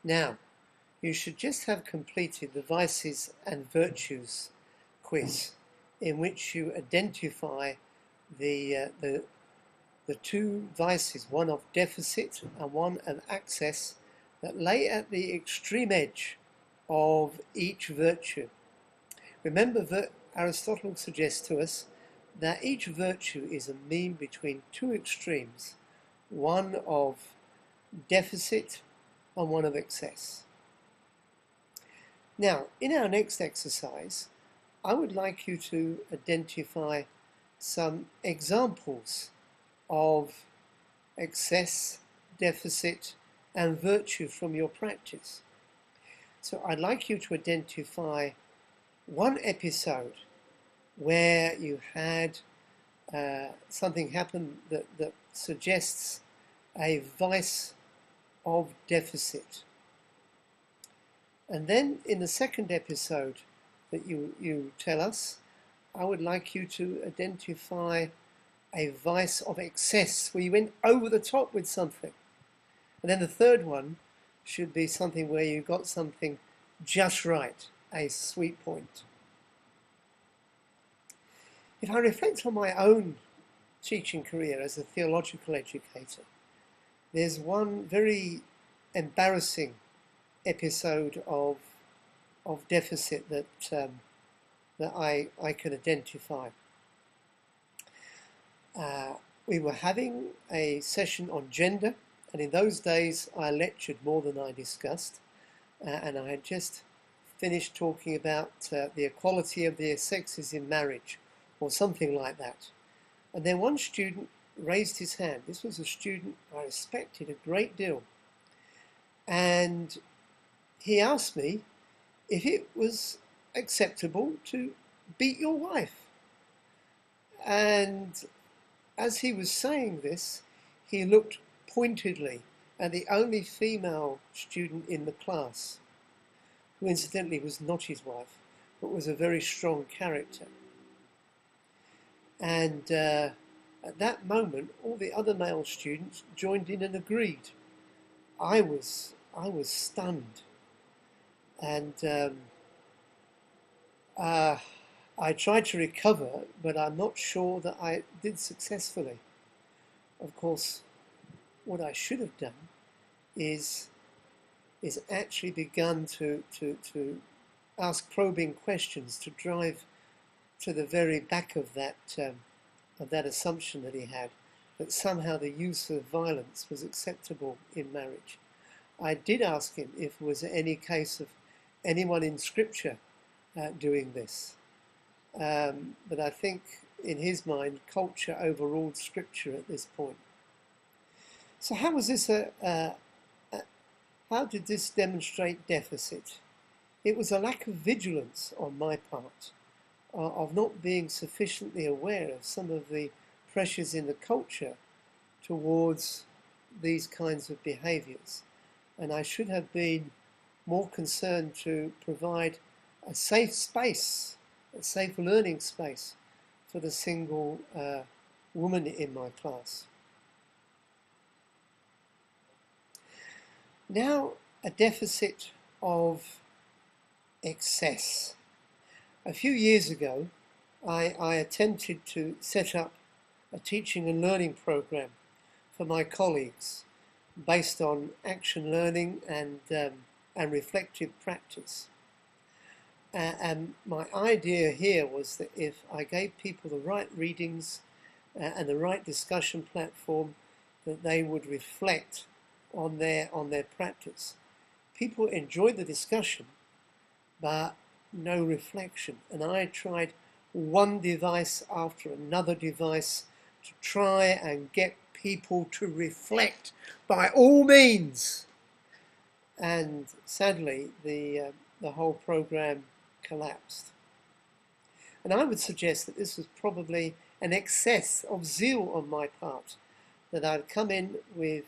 Now, you should just have completed the vices and virtues quiz, in which you identify the two vices, one of deficit and one of excess, that lay at the extreme edge of each virtue. Remember that Aristotle suggests to us that each virtue is a mean between two extremes, one of deficit and one of excess. Now, in our next exercise, I would like you to identify some examples of excess, deficit, and virtue from your practice. So I'd like you to identify one episode where you had something happen that suggests a vice of deficit. And then in the second episode that you tell us, I would like you to identify a vice of excess, where you went over the top with something. And then the third one should be something where you got something just right, a sweet point. If I reflect on my own teaching career as a theological educator, there's one very embarrassing episode of deficit that I can identify. We were having a session on gender, and in those days I lectured more than I discussed, and I had just finished talking about the equality of the sexes in marriage, or something like that. And then one student raised his hand. This was a student I respected a great deal, and he asked me if it was acceptable to beat your wife. And as he was saying this, he looked pointedly at the only female student in the class, who incidentally was not his wife, but was a very strong character. And at that moment, all the other male students joined in and agreed. I was stunned, and I tried to recover, but I'm not sure that I did successfully. Of course, what I should have done is actually begun to ask probing questions to drive to the very back of that assumption that he had, that somehow the use of violence was acceptable in marriage. I did ask him if there was any case of anyone in Scripture doing this. But I think in his mind, culture overruled Scripture at this point. So how was this how did this demonstrate deficit? It was a lack of vigilance on my part, of not being sufficiently aware of some of the pressures in the culture towards these kinds of behaviours. And I should have been more concerned to provide a safe space, a safe learning space for the single woman in my class. Now, a deficit of excess. A few years ago, I attempted to set up a teaching and learning program for my colleagues based on action learning and reflective practice. And my idea here was that if I gave people the right readings and the right discussion platform, that they would reflect on their practice. People enjoyed the discussion, but no reflection. And I tried one device after another device to try and get people to reflect by all means. And sadly, the whole program collapsed. And I would suggest that this was probably an excess of zeal on my part, that I'd come in with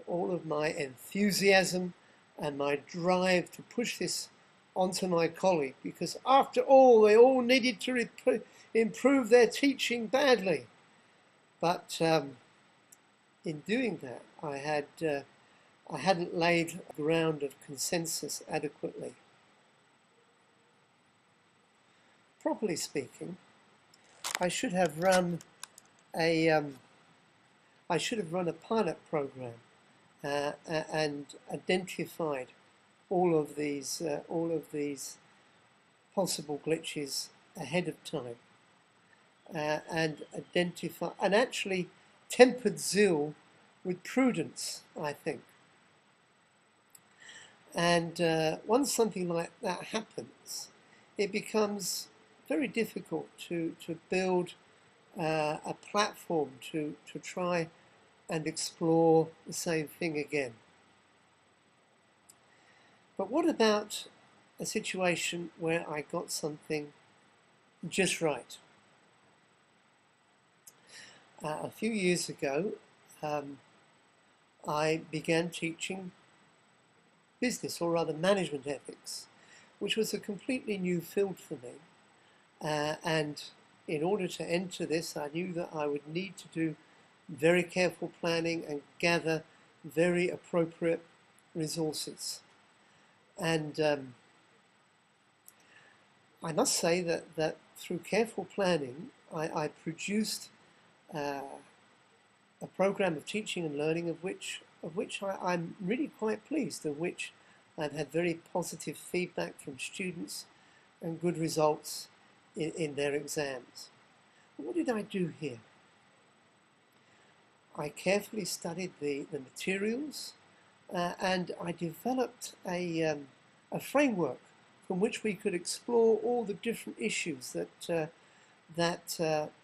all of my enthusiasm and my drive to push this onto my colleague, because after all, they all needed to improve their teaching badly. But in doing that, I I hadn't laid a ground of consensus adequately. Properly speaking, I should have run a pilot program and identified all of these possible glitches ahead of time, and actually tempered zeal with prudence, I think. And once something like that happens, it becomes very difficult to build a platform to try and explore the same thing again. But what about a situation where I got something just right? A few years ago, I began teaching business, or rather management ethics, which was a completely new field for me. And in order to enter this, I knew that I would need to do very careful planning and gather very appropriate resources. And I must say that through careful planning, I produced a program of teaching and learning of which I'm really quite pleased, of which I've had very positive feedback from students and good results in their exams. But what did I do here? I carefully studied the materials and I developed a framework from which we could explore all the different issues that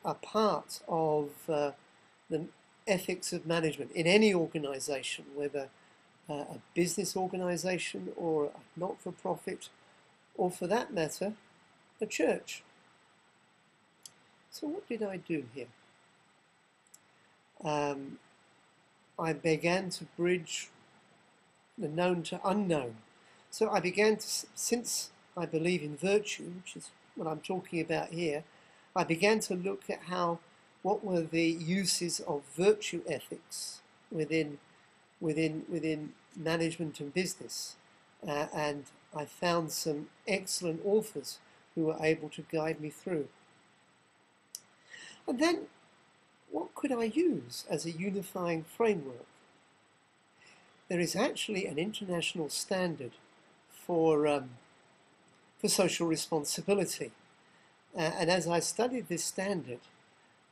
are part of the ethics of management in any organization, whether a business organization or a not-for-profit, or for that matter, a church. So what did I do here? I began to bridge the known to unknown. So I began to, since I believe in virtue, which is what I'm talking about here, I began to look at what were the uses of virtue ethics within management and business. And I found some excellent authors who were able to guide me through. And then, what could I use as a unifying framework? There is actually an international standard for social responsibility. And as I studied this standard,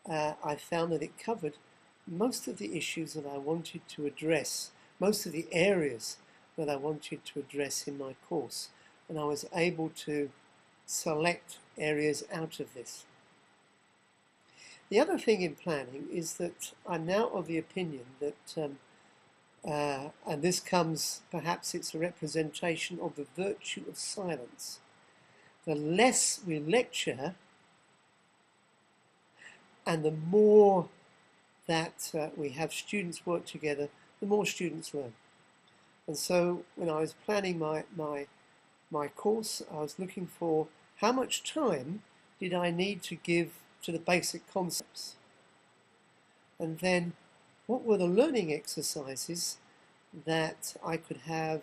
I found that it covered most of the issues that I wanted to address, most of the areas that I wanted to address in my course. And I was able to select areas out of this. The other thing in planning is that I'm now of the opinion that, and this comes, perhaps it's a representation of the virtue of silence. The less we lecture and the more that we have students work together, the more students learn. And so when I was planning my course, I was looking for how much time did I need to give to the basic concepts, and then what were the learning exercises that I could have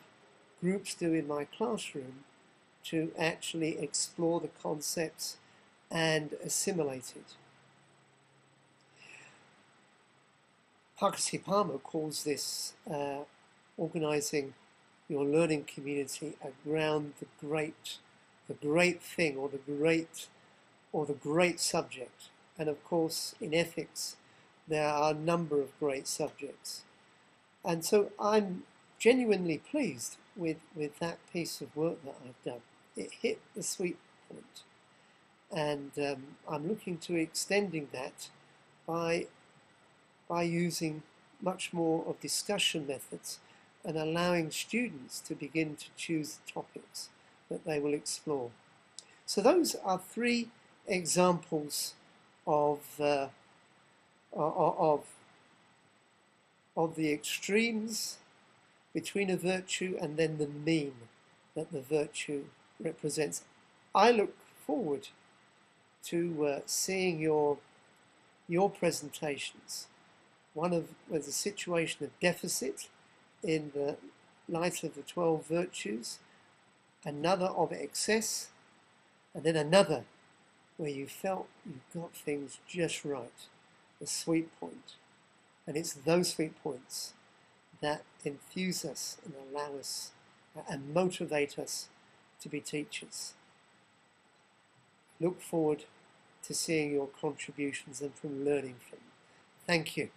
groups do in my classroom to actually explore the concepts and assimilate it. Parker C. Palmer calls this organizing your learning community around the great thing, or the great subject. And of course, in ethics, there are a number of great subjects. And so I'm genuinely pleased with that piece of work that I've done. It hit the sweet point. And I'm looking to extending that by using much more of discussion methods and allowing students to begin to choose the topics that they will explore. So those are three examples of the extremes between a virtue and then the mean that the virtue represents. I look forward to seeing your presentations. One was a situation of deficit in the light of the 12 virtues, another of excess, and then another where you felt you got things just right, the sweet point. And it's those sweet points that infuse us and allow us and motivate us to be teachers. Look forward to seeing your contributions and from learning from them. Thank you.